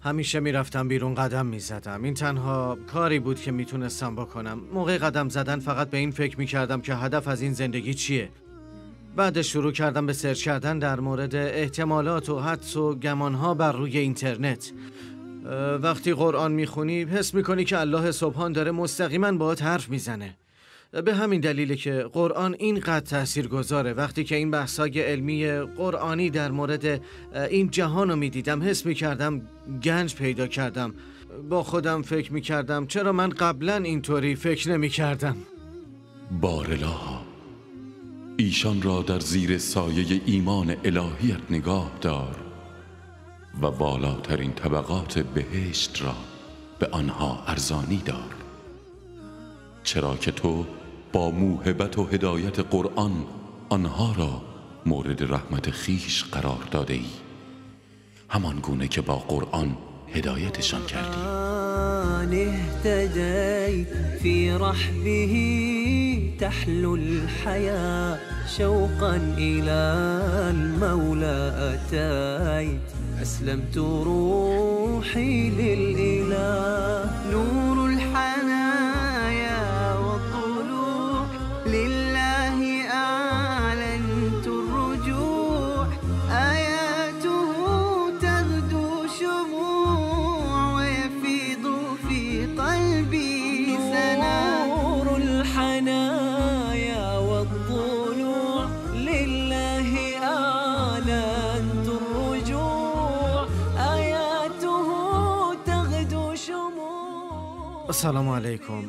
همیشه میرفتم بیرون قدم میزدم. این تنها کاری بود که میتونستم بکنم. موقع قدم زدن فقط به این فکر میکردم که هدف از این زندگی چیه. بعد شروع کردم به سرچ کردن در مورد احتمالات و حدس و گمانها بر روی اینترنت. وقتی قرآن میخونی حس میکنی که الله سبحان داره مستقیما باهات حرف میزنه. به همین دلیله که قرآن اینقدر تاثیرگذاره. وقتی که این بحثای علمی قرآنی در مورد این جهان رو میدیدم حس میکردم گنج پیدا کردم. با خودم فکر میکردم چرا من قبلا اینطوری فکر نمیکردم. بارلا ایشان را در زیر سایه ایمان الهیت نگاه دار و بالاترین طبقات بهشت را به آنها ارزانی دار، چرا که تو با موهبت و هدایت قرآن آنها را مورد رحمت خیش قرار داده ای، همان گونه که با قرآن هدایتشان کردی. اهتديت في رحبه تحلو الحياة شوقا إلى المولى أتيت أسلمت روحي للإله نور الحنايا والضلوع لله أعلنت الرجوع آياته تغدو شموع ويفيض في قلبي سنا نور الحنايا والضلوع لله أعلنت الرجوع آياته تغدو شموع. سلام علیکم.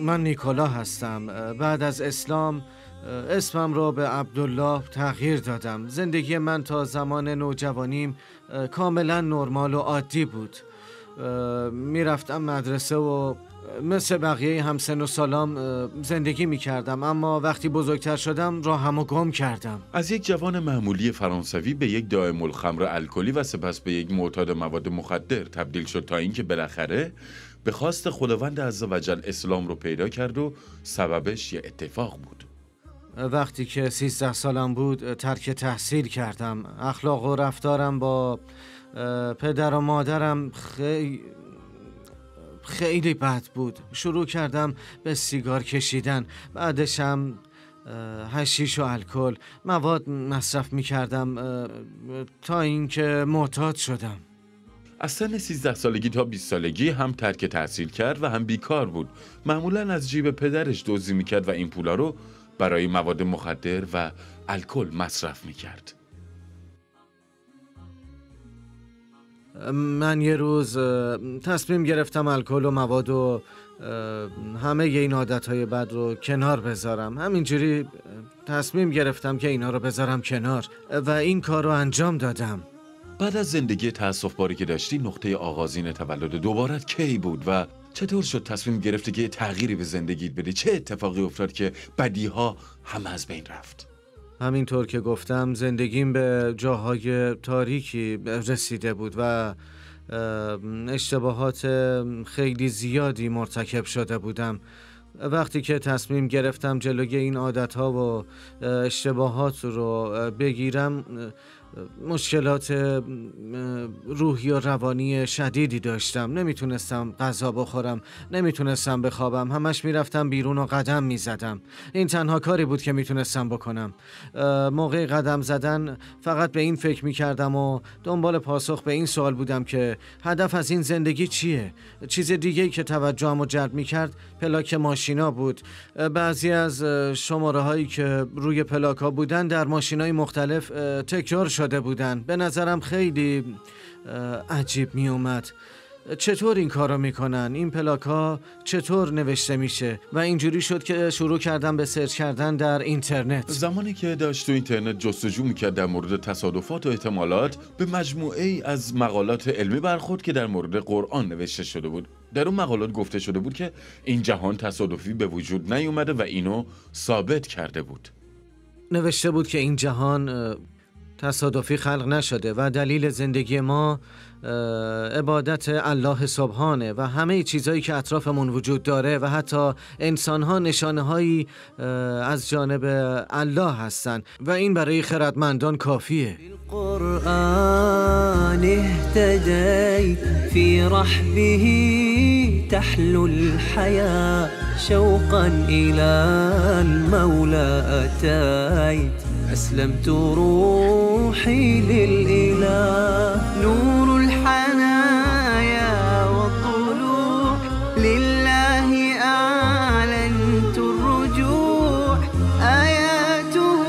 من نیکولا هستم. بعد از اسلام اسمم را به عبدالله تغییر دادم. زندگی من تا زمان نوجوانیم کاملا نرمال و عادی بود. میرفتم مدرسه و مثل بقیه همسن و سالام زندگی میکردم، اما وقتی بزرگتر شدم راهمو گم کردم. از یک جوان معمولی فرانسوی به یک دائم الخمر الکلی و سپس به یک معتاد مواد مخدر تبدیل شد تا اینکه بالاخره به خواست خداوند عزوجل اسلام رو پیدا کرد و سببش یه اتفاق بود. وقتی که 13 سالم بود ترک تحصیل کردم. اخلاق و رفتارم با پدر و مادرم خیلی بد بود. شروع کردم به سیگار کشیدن، بعدشم حشیش و الکل مواد مصرف می کردم تا اینکه معتاد شدم. از سن 13 سالگی تا 20 سالگی هم ترک تحصیل کرد و هم بیکار بود. معمولاً از جیب پدرش دزدی میکرد و این پولا رو برای مواد مخدر و الکل مصرف میکرد. من یه روز تصمیم گرفتم الکل و مواد و همه این عادتهای بد رو کنار بذارم. همینجوری تصمیم گرفتم که اینا رو بذارم کنار و این کار رو انجام دادم. بعد از زندگی تأسف‌باری که داشتی، نقطه آغازین تولد دوبارت کی بود و چطور شد تصمیم گرفتی که تغییری به زندگیت بدی؟ چه اتفاقی افتاد که بدیها همه از بین رفت؟ همینطور که گفتم زندگیم به جاهای تاریکی رسیده بود و اشتباهات خیلی زیادی مرتکب شده بودم. وقتی که تصمیم گرفتم جلوی این عادت‌ها و اشتباهات رو بگیرم، مشکلات روحی و روانی شدیدی داشتم. نمیتونستم غذا بخورم، نمیتونستم بخوابم، همش میرفتم بیرون و قدم میزدم. این تنها کاری بود که میتونستم بکنم. موقع قدم زدن فقط به این فکر میکردم و دنبال پاسخ به این سوال بودم که هدف از این زندگی چیه؟ چیز دیگه‌ای که توجهمو جلب میکرد پلاک ماشینا بود. بعضی از شماره هایی که روی پلاک ها بودن در ماشینای مختلف تکرار شده بودن. به نظرم خیلی عجیب می اومد. چطور این کارو میکنن؟ این پلاک ها چطور نوشته میشه؟ و اینجوری شد که شروع کردم به سرچ کردن در اینترنت. زمانی که داشت تو اینترنت جستجو میکرد در مورد تصادفات و احتمالات، به مجموعه ای از مقالات علمی برخورد که در مورد قرآن نوشته شده بود. در اون مقالات گفته شده بود که این جهان تصادفی به وجود نیومده و اینو ثابت کرده بود. نوشته بود که این جهان تصادفی خلق نشده و دلیل زندگی ما عبادت الله سبحانه و همه چیزهایی که اطرافمون وجود داره و حتی انسانها نشانه هایی از جانب الله هستن و این برای خردمندان کافیه. بالقرآن اهتديت في رحبه تحلو الحياة شوقا إلى المولى أتيت أسلمت روحي للإله نور الحنايا والطلوع لله أعلنت الرجوع آياته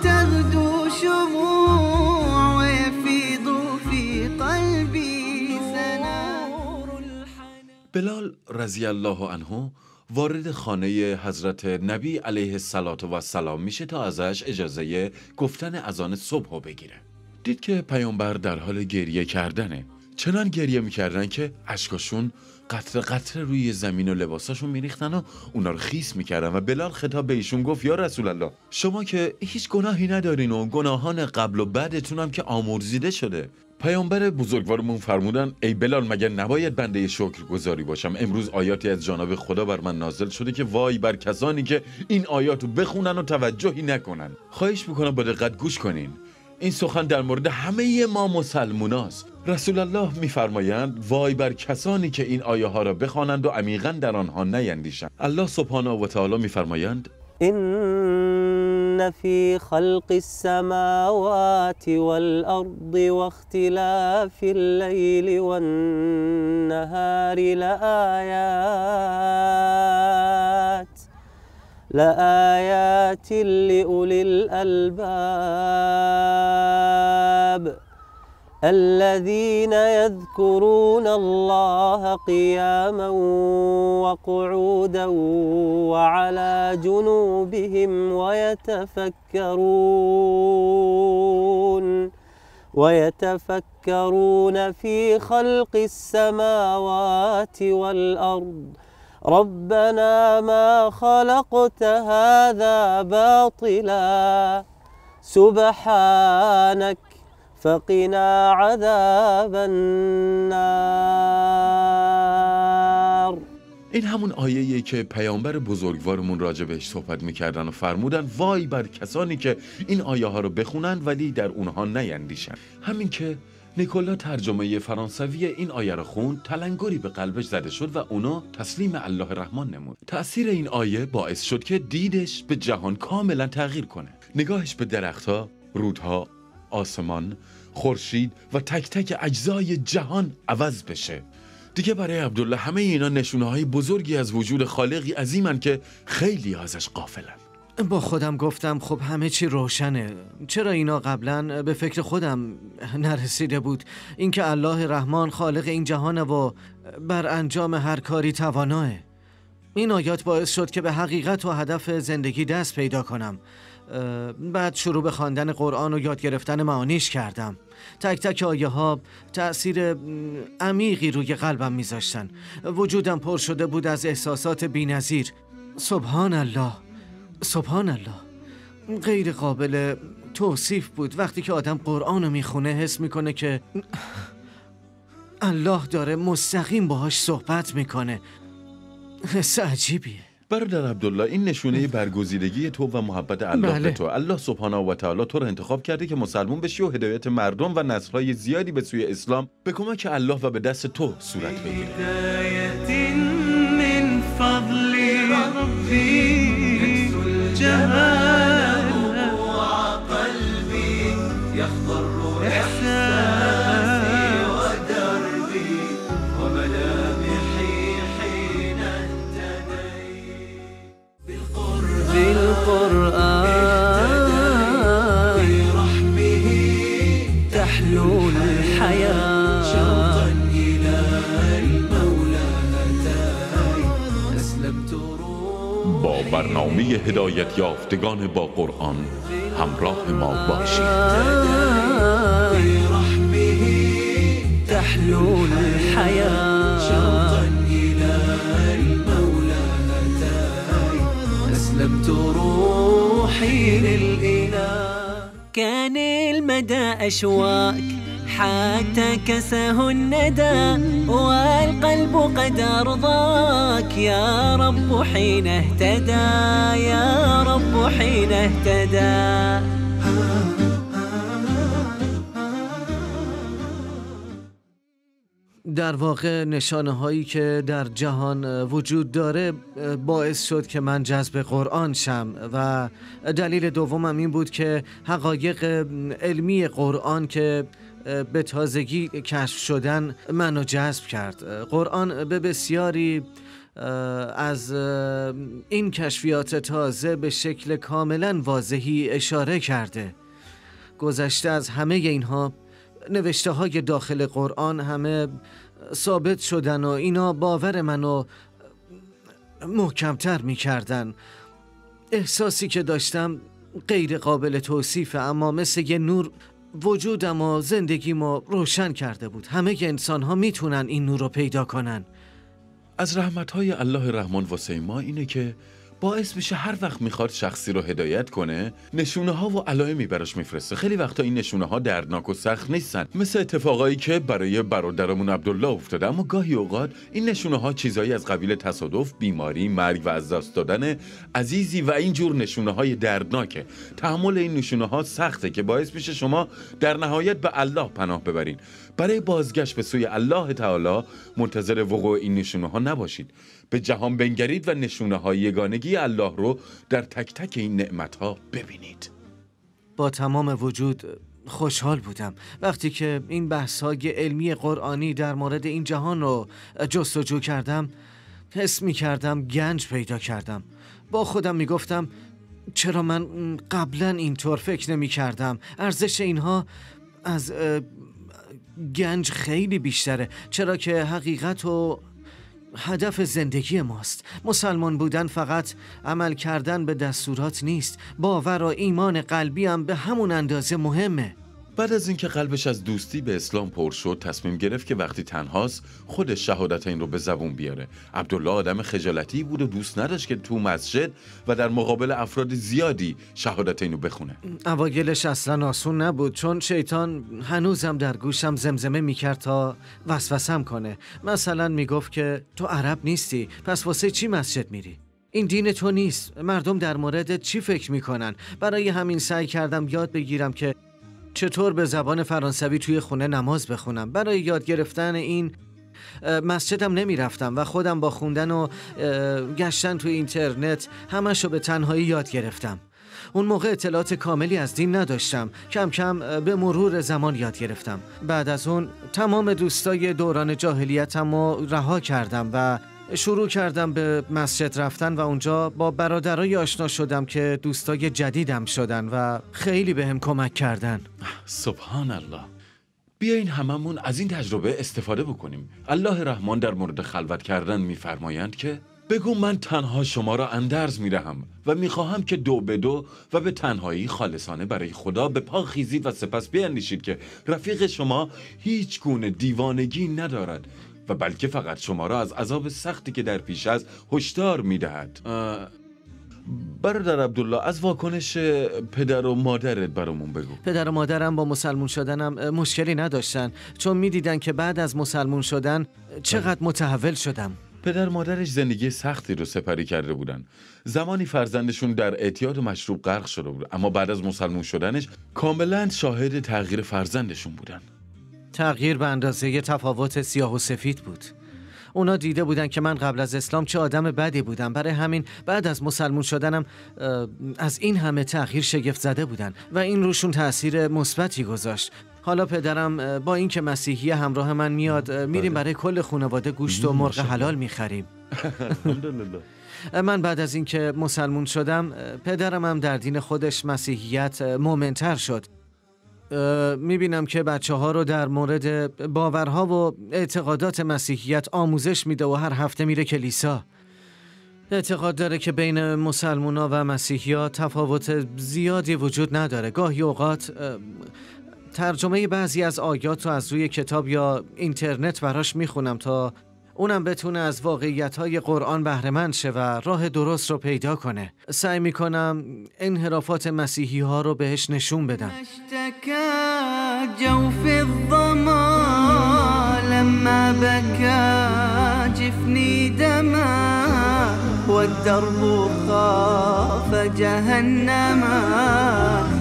تغدو شموع ويفيض في قلبي سنور بلال رضی الله عنه وارد خانه حضرت نبی علیه السلام میشه تا ازش اجازه گفتن اذان صبح رو بگیره. دید که پیامبر در حال گریه کردنه. چنان گریه میکردن که اشکاشون قطره قطره روی زمین و لباساشون میریختن و اونا رو خیس میکردن و بلال خطاب به ایشون گفت یا رسول الله شما که هیچ گناهی ندارین و گناهان قبل و بعدتون هم که آمرزیده شده. پیامبر بزرگوارمون فرمودن ای بلال مگر نباید بنده شکرگزاری باشم؟ امروز آیاتی از جانب خدا بر من نازل شده که وای بر کسانی که این آیاتو بخونن و توجهی نکنن. خواهش میکنم با دقت گوش کنین. این سخن در مورد همه ما مسلموناست. رسول الله میفرمایند وای بر کسانی که این آیه ها را بخوانند و عمیقاً در آنها نیندیشند. الله سبحانه و تعالی میفرمایند إن في خلق السماوات والأرض واختلاف الليل والنهار لآيات لأولي الألباب الذين يذكرون الله قياما وقعودا وعلى جنوبهم ويتفكرون في خلق السماوات والأرض ربنا ما خلقت هذا باطلا سبحانك فقنا عذاب النار. این همون آیه‌ایه که پیامبر بزرگوارمون راجع بهش صحبت میکردن و فرمودن وای بر کسانی که این آیه ها رو بخونن ولی در اونها نیندیشن. همین که نیکولا ترجمه فرانسوی این آیه رو خوند تلنگری به قلبش زده شد و اونو تسلیم الله رحمان نمود. تأثیر این آیه باعث شد که دیدش به جهان کاملا تغییر کنه. نگاهش به درختها، رودها، آسمان، خورشید و تک تک اجزای جهان عوض بشه. دیگه برای عبدالله همه اینا نشونه‌های بزرگی از وجود خالقی عظیمن که خیلی ازش غافلن. با خودم گفتم خب همه چی روشنه، چرا اینا قبلا به فکر خودم نرسیده بود؟ اینکه الله رحمان خالق این جهانه و بر انجام هر کاری تواناه. این آیات باعث شد که به حقیقت و هدف زندگی دست پیدا کنم. بعد شروع به خواندن قرآن و یاد گرفتن معانیش کردم. تک تک آیه ها تأثیر عمیقی روی قلبم میذاشتن. وجودم پر شده بود از احساسات بی‌نظیر. سبحان الله، سبحان الله، غیر قابل توصیف بود. وقتی که آدم قرآن رو میخونه حس میکنه که الله داره مستقیم باهاش صحبت میکنه. حس عجیبیه. برادر عبدالله این نشونه برگزیدگی تو و محبت الله به تو. الله سبحانه و تعالی تو رو انتخاب کرده که مسلمون بشی و هدایت مردم و نسل‌های زیادی به سوی اسلام به کمک الله و به دست تو صورت بگیره. بالقرآن برحمه تحلو الحياة شوقا إلى المولى أتاي أسلمت روحي. با برنامه هدایت یافتگان با قرآن همراه ما باشید. برحمه تحلو الحياة شوقا إلى المولى أتاي أسلمت روحي للإله. كان المدى أشواك حتى كساه الندى والقلب قد أرضاك يا رب حين اهتدى، يا رب حين اهتدى. در واقع نشانه هایی که در جهان وجود داره باعث شد که من جذب قرآن شم و دلیل دومم این بود که حقایق علمی قرآن که به تازگی کشف شدن منو جذب کرد. قرآن به بسیاری از این کشفیات تازه به شکل کاملا واضحی اشاره کرده. گذشته از همه اینها نوشته های داخل قرآن همه ثابت شدن و اینا باور منو محکمتر می کردن. احساسی که داشتم غیر قابل توصیفه، اما مثل یه نور وجودم و زندگیمو روشن کرده بود. همه انسان ها میتونن این نور رو پیدا کنن. از رحمت‌های الله رحمان واسه ما اینه که باعث میشه هر وقت میخواد شخصی رو هدایت کنه نشونه ها و علائمی براش میفرسته. خیلی وقتا این نشونه ها دردناک و سخت نیستن، مثل اتفاقایی که برای برادرمون عبدالله افتاده، اما گاهی اوقات این نشونه ها چیزایی از قبیل تصادف، بیماری، مرگ و از دست دادن عزیزی و این جور نشونه های دردناکه. تحمل این نشونه ها سخته که باعث میشه شما در نهایت به الله پناه ببرین. برای بازگشت به سوی الله تعالی منتظر وقوع این نشونه ها نباشید. به جهان بنگرید و نشونه های یگانگی الله رو در تک تک این نعمت ها ببینید. با تمام وجود خوشحال بودم وقتی که این بحث های علمی قرآنی در مورد این جهان رو جستجو کردم. حس می کردم گنج پیدا کردم. با خودم می گفتم چرا من قبلا اینطور فکر نمی کردم؟ ارزش اینها از گنج خیلی بیشتره، چرا که حقیقت و هدف زندگی ماست. مسلمان بودن فقط عمل کردن به دستورات نیست، باور و ایمان قلبی هم به همون اندازه مهمه. بعد از اینکه قلبش از دوستی به اسلام پر شد، تصمیم گرفت که وقتی تنهاست خودش شهادت این رو به زبون بیاره. عبدالله آدم خجالتی بود و دوست نداشت که تو مسجد و در مقابل افراد زیادی شهادت این رو بخونه. اوایلش اصلا آسون نبود، چون شیطان هنوزم در گوشم زمزمه میکرد تا وسوسم کنه. مثلا میگفت که تو عرب نیستی، پس واسه چی مسجد میری؟ این دین تو نیست. مردم در موردت چی فکر میکنن؟ برای همین سعی کردم یاد بگیرم که چطور به زبان فرانسوی توی خونه نماز بخونم. برای یاد گرفتن این مسجدم نمی رفتم و خودم با خوندن و گشتن توی اینترنت همشو به تنهایی یاد گرفتم. اون موقع اطلاعات کاملی از دین نداشتم. کم کم به مرور زمان یاد گرفتم. بعد از اون تمام دوستای دوران جاهلیتم رو رها کردم و شروع کردم به مسجد رفتن و اونجا با برادرای آشنا شدم که دوستای جدیدم شدن و خیلی بهم کمک کردن. سبحان الله. بیاین هممون از این تجربه استفاده بکنیم. الله رحمان در مورد خلوت کردن میفرمایند که بگو من تنها شما را اندرز میرهم و میخواهم که دو به دو و به تنهایی خالصانه برای خدا به پا خیزید و سپس بیندیشید که رفیق شما هیچ گونه دیوانگی ندارد و بلکه فقط شما را از عذاب سختی که در پیش است هشدار میدهد. برادر عبدالله، از واکنش پدر و مادرت برامون بگو. پدر و مادرم با مسلمون شدنم مشکلی نداشتن، چون میدیدن که بعد از مسلمون شدن چقدر متحول شدم. پدر مادرش زندگی سختی رو سپری کرده بودن. زمانی فرزندشون در اعتیاد و مشروب غرق شده بود، اما بعد از مسلمون شدنش کاملا شاهد تغییر فرزندشون بودن. تغییر به اندازه یه تفاوت سیاه و سفید بود. اونا دیده بودن که من قبل از اسلام چه آدم بدی بودم، برای همین بعد از مسلمون شدنم از این همه تغییر شگفت زده بودن و این روشون تأثیر مثبتی گذاشت. حالا پدرم با اینکه مسیحی همراه من میاد، میریم برای کل خانواده گوشت و مرغ حلال میخریم. من بعد از اینکه مسلمون شدم، پدرم هم در دین خودش مسیحیت مؤمن‌تر شد. میبینم که بچه ها رو در مورد باورها و اعتقادات مسیحیت آموزش میده و هر هفته میره کلیسا. اعتقاد داره که بین مسلمونا و مسیحی‌ها تفاوت زیادی وجود نداره. گاهی اوقات ترجمه بعضی از آیات رو از روی کتاب یا اینترنت براش میخونم تا اونم بتونه از واقعیت‌های قرآن بهره‌مند شه و راه درست رو پیدا کنه. سعی میکنم انحرافات مسیحی ها رو بهش نشون بدم. جوف الظما لما بكى جفني دما والدرب خاف جهنما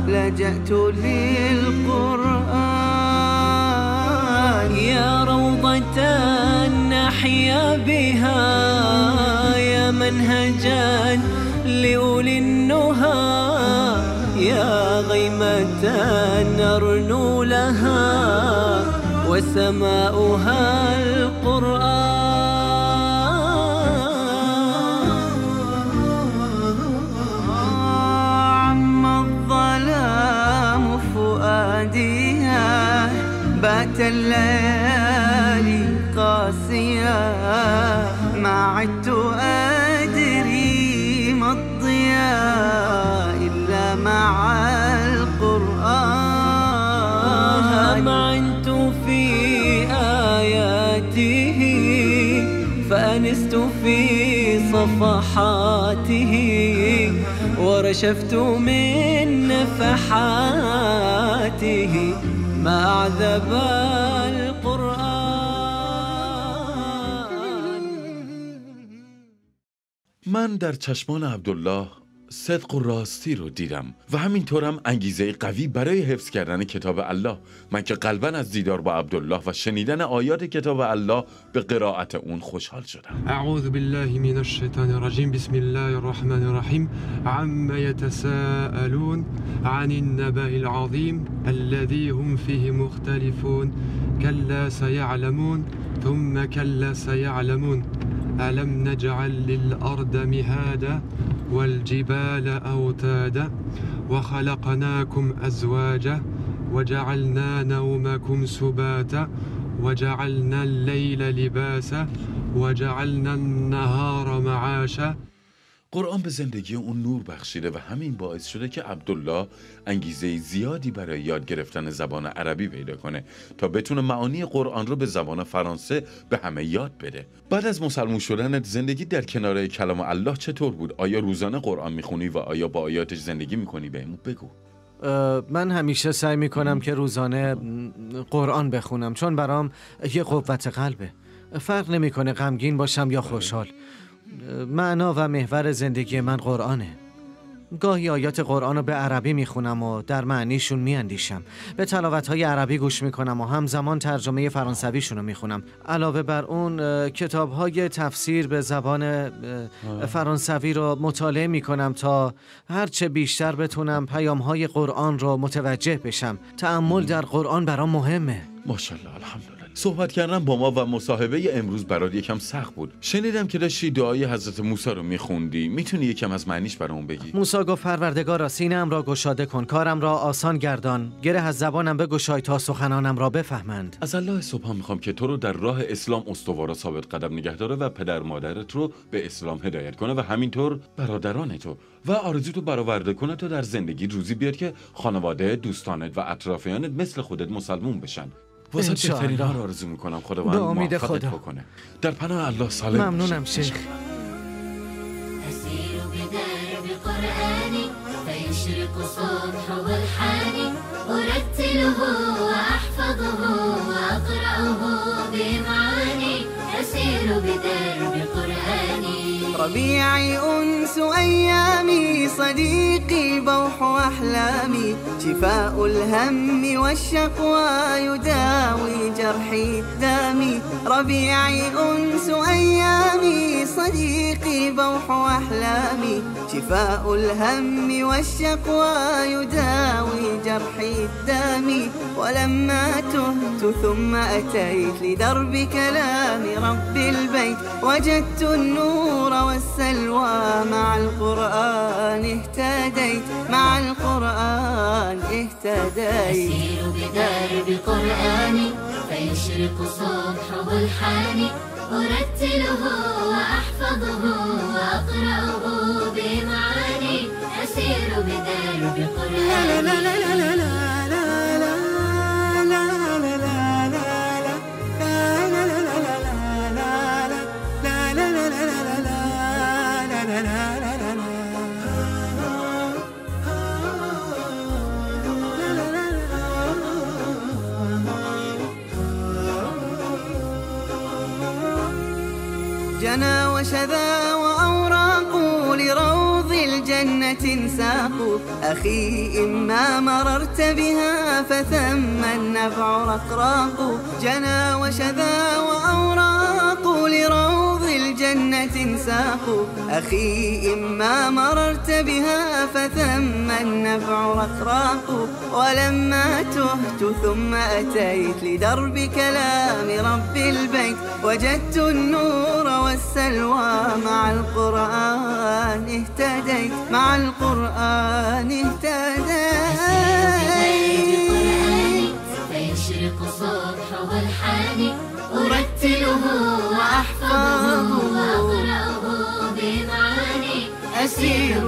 لجأت للقرآن يا روضة منهجا لأولي النهى يا غيمة نرنو لها وسماؤها القرآن عم الظلام فؤاديها بات الليالي قاسية ما عدت أدري ما الضياء إلا مع القرآن معنت في آياته فأنست في صفحاته ورشفت من نفحاته ما أعذب القرآن. من در چشمان عبدالله صدق و راستی رو دیدم و همینطورم انگیزه قوی برای حفظ کردن کتاب الله. من که قلباً از دیدار با عبدالله و شنیدن آیات کتاب الله به قرائت اون خوشحال شدم. اعوذ بالله من الشیطان الرجیم بسم الله الرحمن الرحیم عما يتساءلون عن النبأ العظیم الذي هم فيه مختلفون كلا سيعلمون ثم كلا سيعلمون ألم نجعل للأرض مهادا والجبال أوتادا وخلقناكم أزواجا وجعلنا نومكم سباتا وجعلنا الليل لباسا وجعلنا النهار معاشا. قرآن به زندگی اون نور بخشیده و همین باعث شده که عبدالله انگیزه زیادی برای یاد گرفتن زبان عربی پیدا کنه تا بتونه معانی قرآن رو به زبان فرانسه به همه یاد بده. بعد از مسلمون شدنت زندگی در کنار کلام الله چطور بود؟ آیا روزانه قرآن میخونی و آیا با آیاتش زندگی میکنی؟ بهمون بگو. من همیشه سعی میکنم که روزانه قرآن بخونم چون برام یه قوت قلبه. فرق نمیکنه غمگین باشم یا خوشحال. معنا و محور زندگی من قرآنه. گاهی آیات قرآن رو به عربی میخونم و در معنیشون میاندیشم. به تلاوت‌های عربی گوش میکنم و همزمان ترجمه فرانسویشون رو میخونم. علاوه بر اون کتاب‌های تفسیر به زبان فرانسوی رو مطالعه میکنم تا هرچه بیشتر بتونم پیام‌های قرآن رو متوجه بشم. تأمل در قرآن برام مهمه. ماشاءالله الحمدلله. صحبت کردن با ما و مصاحبه امروز برات یکم سخت بود. شنیدم که داشتی دعای حضرت موسی رو میخوندی. میتونی یکم از معنیش برامون بگی؟ موسی گفت پروردگارا سینه‌ام را گشاده کن، کارم را آسان گردان، گره از زبانم بگشای تا سخنانم را بفهمند. از الله صبحان میخوام که تو رو در راه اسلام استوار و ثابت قدم نگه داره و پدر مادرت رو به اسلام هدایت کنه و همینطور برادران تو و آرزوتو برآورده کنه تا در زندگی روزی بیاد که خانواده، دوستانت و اطرافیانت مثل خودت مسلمون بشن. واسه بهترین رو آرزو میکنم خداوند موفقت بکنه. در پناه الله سالم. ممنونم شیخ. أسير بدرب قرآني فيشرق صبح والحاني أرتله وأحفظه وأقرأه بمعاني أسير بدرب قرآني ربيعي أنس أيامي صديقي بوح أحلامي شفاء الهم والشقوى يداوي جرحي دامي ربيعي أنس أيامي صديقي بوح أحلامي شفاء الهم والشقوى يداوي جرحي دامي ولما تهت ثم أتيت لدرب كلام رب البيت وجدت النور والسلوى مع القرآن اهتديت مع القرآن اهتديت أسير بدرب قرآني فيشرق صبحه الحاني أرتله وأحفظه وأقرأه بمعاني أسير بدرب قرآني جنى وشذا وأوراق لروض الجنة ساق أخي إما مررت بها فثم النفع رقراق جنى وشذا وأوراق لروض الجنة الجنة ساق أخي إما مررت بها فثم النفع رقراق ولما تهت ثم أتيت لدرب كلام رب البيت وجدت النور والسلوى مع القرآن اهتديت مع القرآن اهتديت فيشرق صبحه الحاني أرتله وأحفظه وأقرأه بمعاني أسير